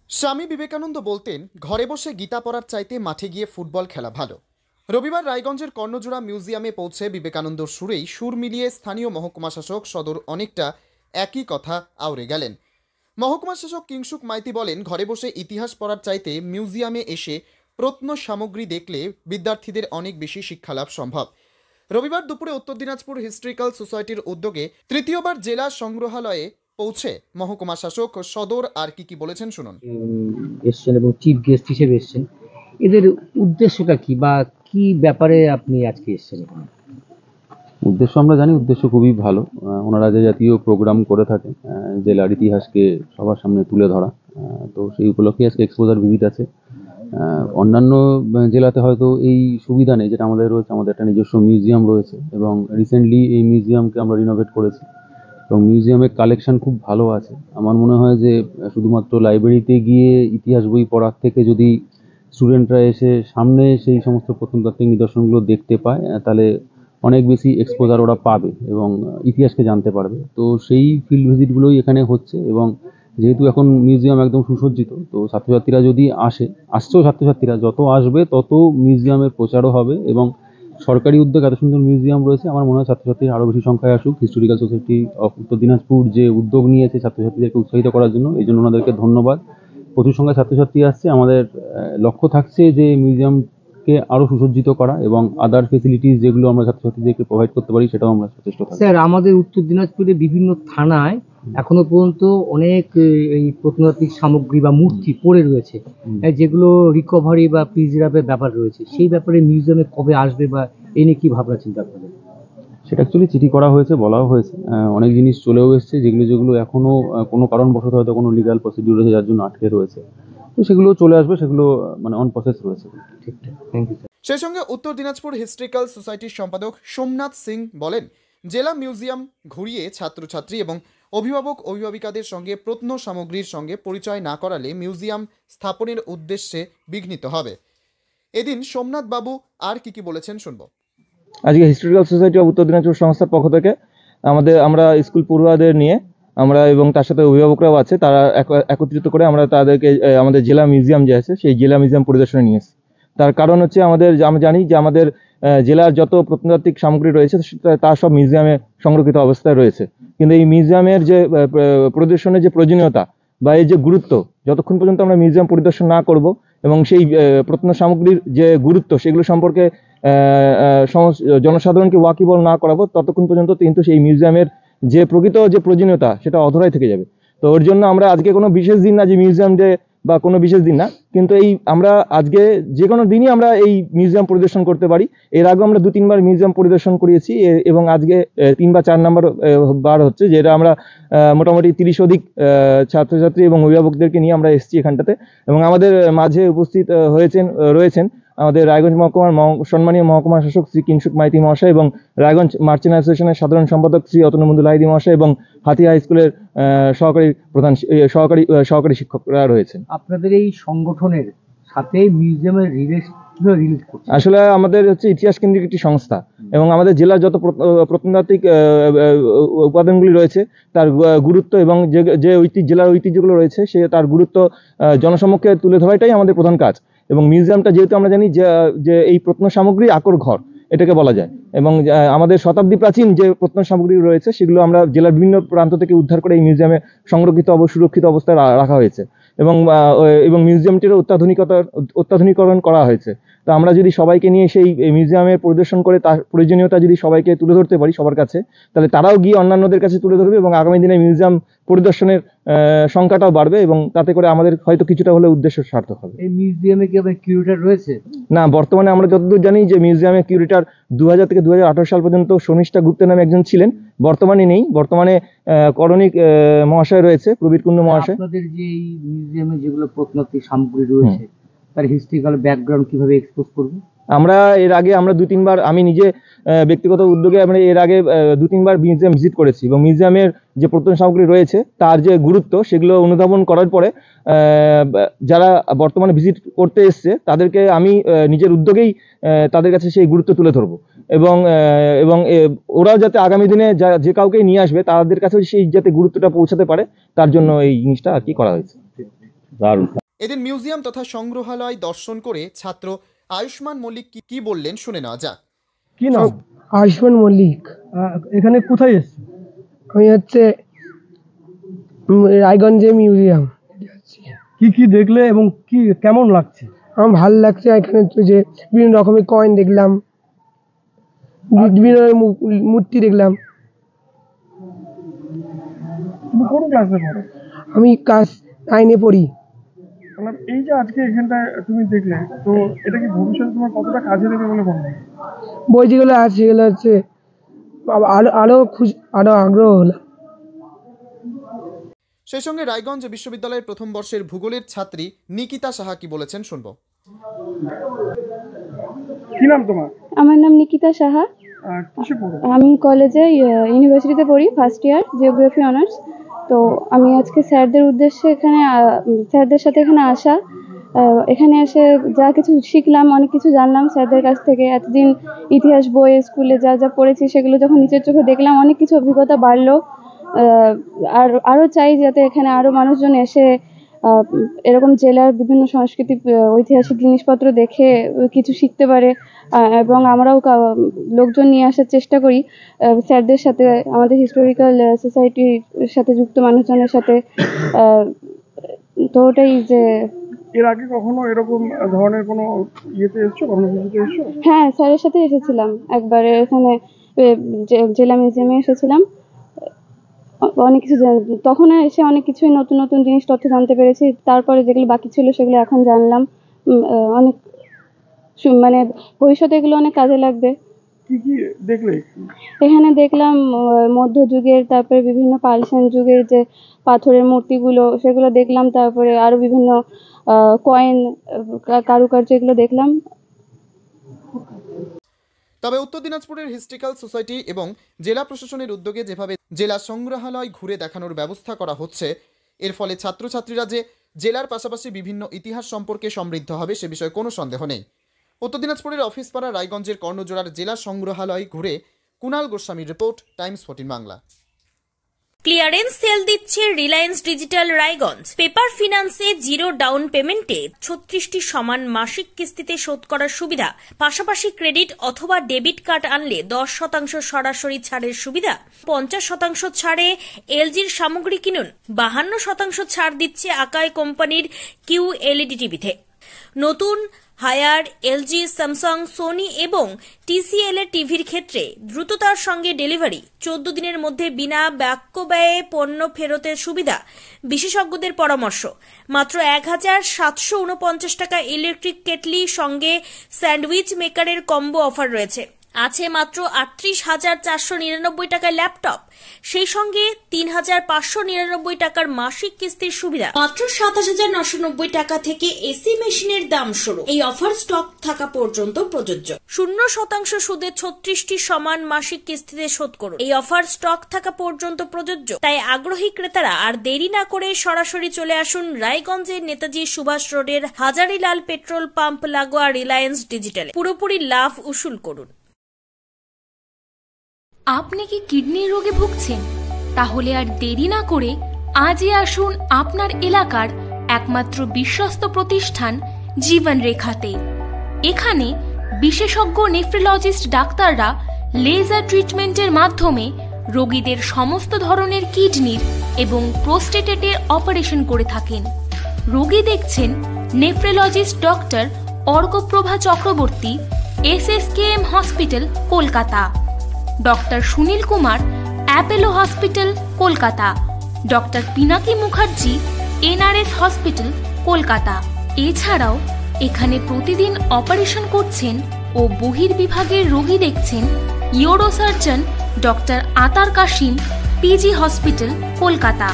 স্বামী বিবেকানন্দ বলতেন, ঘরে বসে গীতা পড়ার চাইতে মাঠে গিয়ে ফুটবল খেলা ভালো। রবিবার রায়গঞ্জের কর্ণজোড়া মিউজিয়ামে পৌঁছে বিবেকানন্দর সুরেই সুর মিলিয়ে স্থানীয় মহকুমা শাসক সদর অনেকটা একই কথা আওড়ে গেলেন। মহকুমা শাসক কিংসুক মাইতি বলেন, ঘরে বসে ইতিহাস পড়ার চাইতে মিউজিয়ামে এসে প্রত্ন সামগ্রী দেখলে বিদ্যার্থীদের অনেক বেশি শিক্ষালাভ সম্ভব। রবিবার দুপুরে উত্তর দিনাজপুর হিস্ট্রিক্যাল সোসাইটির উদ্যোগে তৃতীয়বার জেলা সংগ্রহালয়ে পৌঁছে মহকুমা শাসক সদর আর কি বলেছেন শুনুন। এসছেন এবং চিফ গেস্ট হিসেবে এসছেন, এদের উদ্দেশ্যটা কি বা কি ব্যাপারে আপনি আজকে এসছেন? উদ্দেশ্য আমরা জানি, উদ্দেশ্য খুবই ভালো। ওনারা যে জাতীয় প্রোগ্রাম করে থাকে জেলার ইতিহাসকে সবার সামনে তুলে ধরা, তো সেই উপলক্ষে আজকে এক্সপোজার ভিজিট আছে। অন্যান্য জেলাতে হয়তো এই সুবিধা নেই, যেটা আমাদের রয়েছে। আমাদের একটা নিজস্ব মিউজিয়াম রয়েছে এবং রিসেন্টলি এই মিউজিয়ামকে আমরা রিনোভেট করেছি এবং মিউজিয়ামের কালেকশন খুব ভালো আছে। আমার মনে হয় যে শুধুমাত্র লাইব্রেরিতে গিয়ে ইতিহাস বই পড়ার থেকে যদি স্টুডেন্টরা এসে সামনে সেই সমস্ত প্রত্নতাত্ত্বিক নিদর্শনগুলো দেখতে পায়, তাহলে অনেক বেশি এক্সপোজার ওরা পাবে এবং ইতিহাসকে জানতে পারবে। তো সেই ফিল্ড ভিজিটগুলোই এখানে হচ্ছে এবং যেহেতু এখন মিউজিয়াম একদম সুসজ্জিত, তো ছাত্রছাত্রীরা যদি আসছেও ছাত্রছাত্রীরা যত আসবে তত মিউজিয়ামের প্রচারও হবে এবং সরকারি উদ্যোগ এত সুন্দর মিউজিয়াম রয়েছে। আমার মনে হয় ছাত্রছাত্রীরা আরও বেশি সংখ্যায় আসুক। হিস্টোরিক্যাল সোসাইটি অফ উত্তর দিনাজপুর যে উদ্যোগ নিয়েছে ছাত্রছাত্রীদেরকে উৎসাহিত করার জন্য, এই জন্য ওনাদেরকে ধন্যবাদ। প্রচুর সংখ্যায় ছাত্রছাত্রী আসছে। আমাদের লক্ষ্য থাকছে যে মিউজিয়ামকে আরও সুসজ্জিত করা এবং আদার ফেসিলিটিস যেগুলো আমরা ছাত্রছাত্রীদেরকে প্রোভাইড করতে পারি সেটাও আমরা সচেষ্ট থাকছি। স্যার, আমাদের উত্তর দিনাজপুরে বিভিন্ন থানায় এখনো পর্যন্ত অনেক এই প্রত্নতাত্ত্বিক সামগ্রী বা মূর্তি পড়ে রয়েছে, যেগুলো রিকভারি বা প্রিজার্ভের ব্যাপার রয়েছে। সেই ব্যাপারে মিউজিয়ামে কবে আসবে বা এ নিয়ে কি ভাবনা চিন্তা করবেন? সেটা অ্যাকচুয়ালি চিঠি করা হয়েছে, বলাও হয়েছে। অনেক জিনিস চলেও এসছে, যেগুলো এখনও কোনো কারণবশত হয়তো কোনো লিগাল প্রসিডিউর রয়েছে যার জন্য আটকে রয়েছে, তো সেগুলো চলে আসবে। সেগুলো অন প্রসেস রয়েছে। ঠিকঠাক, থ্যাংক ইউ স্যার। সেই সঙ্গে উত্তর দিনাজপুর হিস্ট্রিক্যাল সোসাইটির সম্পাদক সোমনাথ সিং বলেন, জেলা মিউজিয়াম ঘুরিয়ে ছাত্রছাত্রী এবং অভিভাবিকাদের সঙ্গে প্রত্ন সামগ্রীর সঙ্গে পরিচয় না করালে মিউজিয়াম স্থাপনের উদ্দেশ্যে বিঘ্নিত হবে। এদিন সোমনাথ বাবু আর কি বলেছেন শুনব। আজকে হিস্টোরিক্যাল সোসাইটি অফ উত্তর দিনাজপুর সংস্থার পক্ষ থেকে আমরা স্কুল পড়ুয়াদের নিয়ে এবং তার সাথে অভিভাবকরাও আছে, তারা একত্রিত করে আমরা তাদেরকে আমাদের জেলা মিউজিয়াম যে আছে সেই জেলা মিউজিয়াম পরিদর্শনে নিয়ে এসেছি। তার কারণ হচ্ছে আমরা জানি যে আমাদের জেলার যত প্রত্নতাত্ত্বিক সামগ্রী রয়েছে তা সব মিউজিয়ামে সংরক্ষিত অবস্থায় রয়েছে, কিন্তু এই মিউজিয়ামের যে পরিদর্শনের যে প্রয়োজনীয়তা বা এই যে গুরুত্ব, যতক্ষণ পর্যন্ত আমরা মিউজিয়াম পরিদর্শন না করব এবং সেই প্রত্ন সামগ্রীর যে গুরুত্ব সেগুলো সম্পর্কে জনসাধারণকে ওয়াকিবল না করাবো, ততক্ষণ পর্যন্ত কিন্তু সেই মিউজিয়ামের যে প্রকৃত যে প্রয়োজনীয়তা সেটা অধরাই থেকে যাবে। তো ওর জন্য আমরা আজকে কোনো বিশেষ দিন না যে মিউজিয়াম ডে বা কোনো বিশেষ দিন না, কিন্তু আমরা আজকে যে কোনো দিনই আমরা এই মিউজিয়াম পরিদর্শন করতে পারি। এর আগে আমরা 2-3 বার মিউজিয়াম পরিদর্শন করিয়েছি এবং আজকে 3 বা 4 নম্বর বার হচ্ছে, যেটা আমরা মোটামুটি 30 অধিক ছাত্রছাত্রী এবং অভিভাবকদেরকে নিয়ে আমরা এসেছি এখানটাতে। এবং আমাদের মাঝে উপস্থিত রয়েছেন আমাদের রায়গঞ্জ মহকুমার সম্মানীয় মহকুমা শাসক শ্রী কিংসুক মাইতি মহাশয় এবং রায়গঞ্জ মার্চেন্ট অ্যাসোসিয়েশনের সাধারণ সম্পাদক শ্রী অতনুমন্দু লাহিড়ী মহাশয় এবং হাতিয়া হাই স্কুলের সহকারী শিক্ষকরা রয়েছেন। আপনাদের এই সংগঠনের সাথে মিউজিয়ামের রিলেট করছে? আসলে আমাদের হচ্ছে ইতিহাস কেন্দ্রিক একটি সংস্থা এবং আমাদের জেলার যত প্রত্নতাত্ত্বিক উপাদানগুলি রয়েছে তার গুরুত্ব এবং যে জেলার ঐতিহ্যগুলো রয়েছে তার গুরুত্ব জনসমক্ষে তুলে ধরাটাই আমাদের প্রধান কাজ। এবং মিউজিয়ামটা যেহেতু আমরা জানি যে এই প্রত্ন সামগ্রী আকর ঘর এটাকে বলা যায়, এবং আমাদের শতাব্দী প্রাচীন যে প্রত্ন সামগ্রী রয়েছে সেগুলো আমরা জেলার বিভিন্ন প্রান্ত থেকে উদ্ধার করে এই মিউজিয়ামে সংরক্ষিত সুরক্ষিত অবস্থায় রাখা হয়েছে এবং মিউজিয়ামটির অত্যাধুনিকরণ করা হয়েছে। তো আমরা যদি সবাইকে নিয়ে সেই মিউজিয়ামে পরিদর্শন করে তার প্রয়োজনীয়তা যদি সবাইকে তুলে ধরতে পারি সবার কাছে, তাহলে তারাও গিয়ে অন্যান্যদের কাছে তুলে ধরবে এবং আগামী দিনে মিউজিয়াম পরিদর্শনের সংখ্যাটাও বাড়বে এবং তাতে করে আমাদের হয়তো কিছুটা হলে উদ্দেশ্য সার্থক হবে। এই মিউজিয়ামে কি আবার কিউরেটর রয়েছে? না, বর্তমানে আমরা যতদূর জানি যে মিউজিয়ামে কিউরেটর 2000 থেকে 2018 সাল পর্যন্ত শর্মিষ্ঠা গুপ্ত নামে একজন ছিলেন, বর্তমানে নেই। বর্তমানে করণিক মহাশয় রয়েছে, প্রবীর কুন্ডু মহাশয়। আপনাদের যে এই মিউজিয়ামে যেগুলো প্রত্নতাত্ত্বিক সামগ্রী রয়েছে তার হিস্ট্রিক্যাল ব্যাকগ্রাউন্ড কিভাবে এক্সপোজ করব? এর আগে আমরা 2-3 বার, আমি নিজে ব্যক্তিগত উদ্যোগে আমরা এর আগে 2-3 বার মিউজিয়াম ভিজিট করেছি এবং মিউজিয়ামের যে প্রত্ন সামগ্রী রয়েছে তার যে গুরুত্ব সেগুলো অনুধাবন করার পরে যারা বর্তমানে ভিজিট করতে এসছে তাদেরকে আমি নিজের উদ্যোগেই তাদের কাছে সেই গুরুত্ব তুলে ধরবো এবং ওরাও যাতে আগামী দিনে যে কাউকে নিয়ে আসবে তাদের কাছে সেই যাতে গুরুত্বটা পৌঁছাতে পারে তার জন্য এই জিনিসটা আর কি করা হয়েছে। দারুণ। এদিন মিউজিয়াম তথা সংগ্রহালয় দর্শন করে ছাত্র আয়ুষ্মান মল্লিক কি বললেন শুনে নেওয়া যাক। কি নাম? আয়ুষ্মান মল্লিক। এখানে কোথায় এসছো? আমি হচ্ছে রায়গঞ্জে মিউজিয়াম। কি কি দেখলে এবং কি কেমন লাগছে? আমার ভালো লাগছে, এখানে তো যে বিভিন্ন রকমের কয়েন দেখলাম, বিভিন্ন মূর্তি দেখলাম। তুমি কোন ক্লাসে পড়ো? আমি ক্লাস 9-এ পড়ি। এই যে আজকে এখানটায় তুমি দেখলে, তো এটা কি ভবিষ্যতে তোমার কতটা কাজে দেবে বলে মনে হয়? বই যেগুলো আছে সেগুলো হচ্ছে আরো আগ্রহ হলো। সেই সঙ্গে রায়গঞ্জ বিশ্ববিদ্যালয়ের প্রথম বর্ষের ভূগোলের ছাত্রী নিকিতা সাহা কি বলেছেন শুনবো। কি নাম তোমার? আমার নাম নিকিতা সাহা। কিসে পড়ো? আমি কলেজে ইউনিভার্সিটিতে পড়ি, ফার্স্ট ইয়ার, জিওগ্রাফি অনার্স। তো আমি আজকে স্যারদের উদ্দেশ্যে স্যারদের সাথে এখানে আসা, এখানে এসে যা কিছু শিখলাম, অনেক কিছু জানলাম স্যারদের কাছ থেকে। এতদিন ইতিহাস বই স্কুলে যা যা পড়েছি সেগুলো যখন নিজের চোখে দেখলাম, অনেক কিছু অভিজ্ঞতা বাড়লো। আর আরও চাই যাতে এখানে আরও মানুষজন এসে এরকম জেলার বিভিন্ন সাংস্কৃতিক ঐতিহাসিক জিনিসপত্র দেখে কিছু শিখতে পারে, এবং আমরাও লোকজন নিয়ে আসার চেষ্টা করি স্যারদের সাথে, আমাদের হিস্টোরিক্যাল সোসাইটির সাথে যুক্ত মানুষজনের সাথে। তো ওটাই যে এর আগে কখনো এরকম ধরনের কোনো ইয়েতে এসছো, কর্মসূচিতে এসছো? হ্যাঁ, স্যারের সাথে এসেছিলাম একবার, এখানে জেলা মিউজিয়ামে এসেছিলাম। অনেক কিছু তখন এসে অনেক কিছুই নতুন নতুন জিনিস তথ্য জানতে পেরেছি। তারপরে যেগুলো বাকি ছিল সেগুলো এখন জানলাম। অনেক মানে ভবিষ্যতে এগুলো অনেক কাজে লাগবে। কি কি দেখলে? এখানে দেখলাম মধ্যযুগের, তারপরে বিভিন্ন পালসেন যুগের যে পাথরের মূর্তিগুলো সেগুলো দেখলাম, তারপরে আরো বিভিন্ন কয়েন, কারুকার্য, এগুলো দেখলাম। তবে উত্তর দিনাজপুরের হিস্ট্রিক্যাল সোসাইটি এবং জেলা প্রশাসনের উদ্যোগে যেভাবে জেলা সংগ্রহালয় ঘুরে দেখানোর ব্যবস্থা করা হচ্ছে, এর ফলে ছাত্রছাত্রীরা যে জেলার পাশাপাশি বিভিন্ন ইতিহাস সম্পর্কে সমৃদ্ধ হবে সে বিষয়ে কোনো সন্দেহ নেই। উত্তর দিনাজপুরের অফিসপাড়া রায়গঞ্জের কর্ণজোড়ার জেলা সংগ্রহালয় ঘুরে কুণাল গোস্বামীর report, Times 14 Bangla. Clearance sale দিচ্ছে রিলায়েন্স ডিজিটাল রায়গঞ্জ। পেপার ফিন্যান্সে 0 ডাউন পেমেন্টে 36টি সমান মাসিক কিস্তিতে শোধ করার সুবিধা, পাশাপাশি ক্রেডিট অথবা ডেবিট কার্ড আনলে 10% সরাসরি ছাড়ের সুবিধা, 50% ছাড়ে এলজির সামগ্রী কিনুন, 52% ছাড় দিচ্ছে আকাই কোম্পানির QLED টিভিতে। নতুন হায়ার, এলজি, স্যামসাং, সোনি এবং TCL এর টিভির ক্ষেত্রে দ্রুততার সঙ্গে ডেলিভারি, 14 দিনের মধ্যে বিনা বাক্য ব্যয়ে পণ্য ফেরতের সুবিধা, বিশেষজ্ঞদের পরামর্শ। মাত্র 1749 টাকা ইলেকট্রিক কেটলি সঙ্গে স্যান্ডউইচ মেকারের কম্বো অফার রয়েছে। আছে মাত্র 38,499 টাকার ল্যাপটপ, সেই সঙ্গে 3,599 টাকার মাসিক কিস্তির সুবিধা। মাত্র 27,990 টাকা থেকে এসি মেশিনের দাম শুরু। এই অফার স্টক থাকা পর্যন্ত প্রযোজ্য। 0% সুদে 36টি সমান মাসিক কিস্তিতে শোধ করুন। এই অফার স্টক থাকা পর্যন্ত প্রযোজ্য। তাই আগ্রহী ক্রেতারা আর দেরি না করে সরাসরি চলে আসুন রায়গঞ্জের নেতাজি সুভাষ রোডের হাজারিলাল পেট্রোল পাম্প লাগোয়া রিলায়েন্স ডিজিটালে। পুরোপুরি লাভ উসুল করুন। আপনি কি কিডনির রোগে ভুগছেন? তাহলে আর দেরি না করে আজই আসুন আপনার এলাকার একমাত্র বিশ্বস্ত প্রতিষ্ঠান জীবন রেখাতে। এখানে বিশেষজ্ঞ নেফ্রোলজিস্ট ডাক্তাররা লেজার ট্রিটমেন্টের মাধ্যমে রোগীদের সমস্ত ধরনের কিডনির এবং প্রোস্টেটের অপারেশন করে থাকেন। রোগী দেখছেন nephrologist doctor Arkaprava Chakraborty, SSKM hospital, Kolkata. Doctor Sunil Kumar, Apollo hospital, Kolkata. Doctor Pinaki Mukherjee, NRS hospital, Kolkata. এছাড়াও এখানে প্রতিদিন অপারেশন করছেন ও বহির্বিভাগের রোগী দেখছেন ইউরোসার্জন ডক্টর আতার কাশিম, PG হসপিটাল, কলকাতা।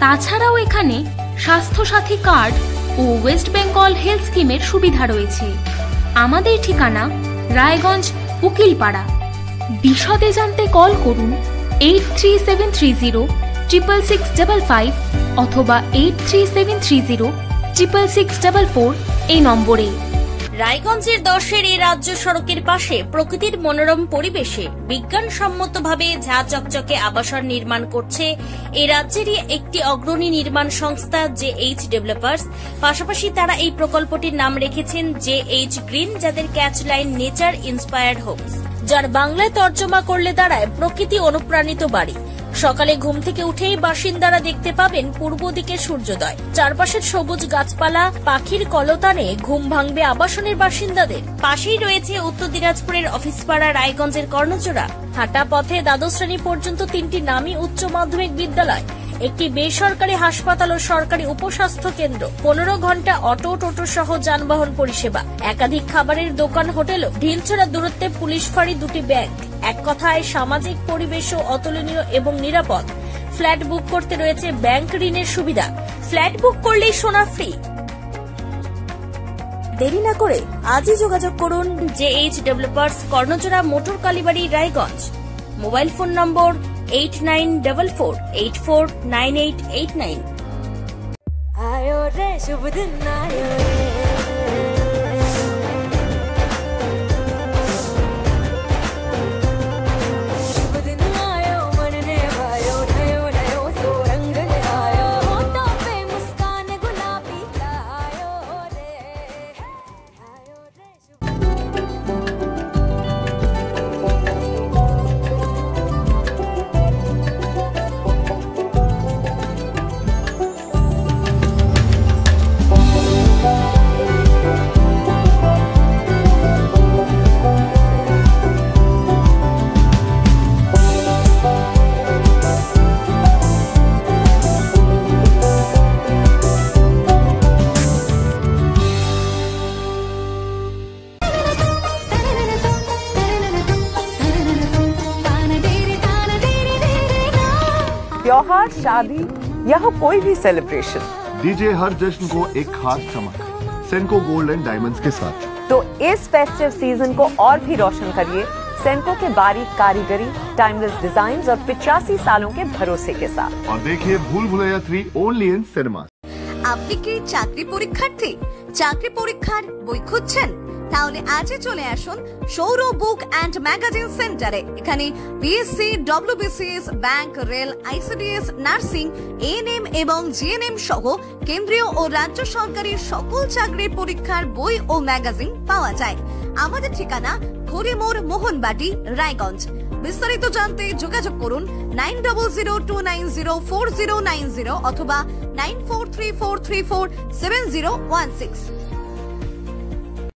তাছাড়াও এখানে স্বাস্থ্যসাথী কার্ড ও ওয়েস্ট বেঙ্গল হেলথ স্কিমের সুবিধা রয়েছে। আমাদের ঠিকানা রায়গঞ্জ, উকিলপাড়া। বিশদে জানতে কল করুন 8373066655 অথবা 8373066644 এই নম্বরে। রায়গঞ্জের 10-এর এই রাজ্য সড়কের পাশে প্রকৃতির মনোরম পরিবেশে বিজ্ঞানসম্মতভাবে ঝা চকচকে আবাসন নির্মাণ করছে এই রাজ্যেরই একটি অগ্রণী নির্মাণ সংস্থা JH ডেভেলপার্স। পাশাপাশি তারা এই প্রকল্পটির নাম রেখেছেন JH গ্রিন, যাদের catch line nature inspired homes, যার বাংলায় তর্জমা করলে দাঁড়ায় প্রকৃতি অনুপ্রাণিত বাড়ি। সকালে ঘুম থেকে উঠেই বাসিন্দারা দেখতে পাবেন পূর্ব দিকে সূর্যোদয়, চারপাশের সবুজ গাছপালা, পাখির কলতানে ঘুম ভাঙবে আবাসনের বাসিন্দাদের। পাশেই রয়েছে উত্তর দিনাজপুরের অফিসপাড়া রায়গঞ্জের কর্ণজোড়া। হাঁটা পথে দ্বাদশ শ্রেণী পর্যন্ত 3টি নামী উচ্চ মাধ্যমিক বিদ্যালয়, একটি বেসরকারি হাসপাতাল ও সরকারি উপস্বাস্থ্য কেন্দ্র, 15 ঘন্টা অটো টোটো সহ যানবাহন পরিষেবা, একাধিক খাবারের দোকান, হোটেলও, ঢিলছড়া দূরত্বে পুলিশ ফাঁড়ি, 2টি ব্যাংক। এক কথায় সামাজিক পরিবেশও অতুলনীয় এবং নিরাপদ। ফ্ল্যাট বুক করতে রয়েছে ব্যাংক ঋণের সুবিধা। ফ্ল্যাট বুক করলেই সোনা ফ্রি। দেরি না করে আজই যোগাযোগ করুন JH developers, Karnajora, motor Kalibari, Raiganj. Mobile phone number 8944849889। आयो रे शुभ दिन आयो रे, शुभ दिन आयो मन ने भायो, नयो नयो सो रंग ले आयो, होठों पे मुस्कान गुलाबी आयो रे, आयो रे शुभ त्योहार, शादी या हो कोई भी सेलिब्रेशन, दीजिए हर जश्न को एक खास चमक सेंको गोल्ड एंड डायमंड्स के साथ। तो इस फेस्टिव सीजन को और भी रोशन करिए सेंको के बारीक कारीगरी, टाइमलेस डिजाइन्स और 85 सालों के भरोसे के साथ। और देखिए भूल भुलैया 3 ओनली इन सिनेमा। আপনি কি চাকরি পরীক্ষার্থী? চাকরি পরীক্ষার বই খুঁজছেন? তাহলে আজই চলে আসুন সৌরভ বুক অ্যান্ড ম্যাগাজিন সেন্টারে। এখানে BSc, WBCS, bank, rail, ICDS, nursing, ANM এবং GNM সহ কেন্দ্রীয় ও রাজ্য সরকারের সকল চাকরির পরীক্ষার বই ও ম্যাগাজিন পাওয়া যায়। আমাদের ঠিকানা খড়িমোড়, মোহনবাটি, রায়গঞ্জ। বিস্তারিত জানতে যোগাযোগ করুন 9002904090 অথবা 9434347016।